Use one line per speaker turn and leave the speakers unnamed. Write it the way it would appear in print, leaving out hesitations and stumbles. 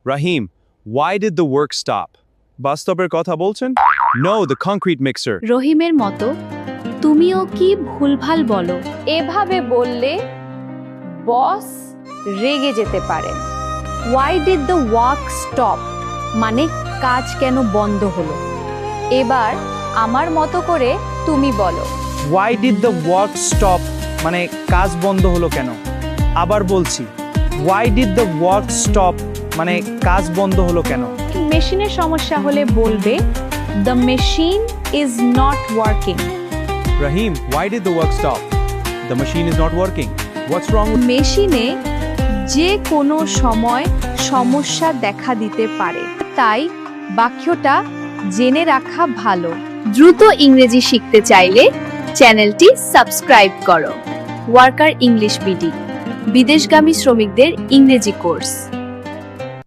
Rahim, why did the work stop? বাস্তবের কথা বলছেন? No, the concrete mixer.
রহিমের মতো তুমিও কি ভুলভাল বলো?
এভাবে বললে বস রেগে যেতে পারেন। Why did the work stop? মানে কাজ কেন বন্ধ হলো? এবার আমার মতো করে তুমি বলো।
Why did the work stop? মানে কাজ বন্ধ হলো কেন? আবার বলছি, Why did the work stop? মানে কাজ বন্ধ হলো কেন?
মেশিনের সমস্যা হলে বলবে The machine is not working.
Rahim, why did the work stop? The machine is not working. What's wrong with
মেশিনে যে কোনো সময় সমস্যা দেখা দিতে পারে, তাই বাক্যটা জেনে রাখা ভালো।
দ্রুত ইংরেজি শিখতে চাইলে চ্যানেলটি সাবস্ক্রাইব করো। ওয়ার্কার ইংলিশ বিডি, বিদেশগামী শ্রমিকদের ইংরেজি কোর্স।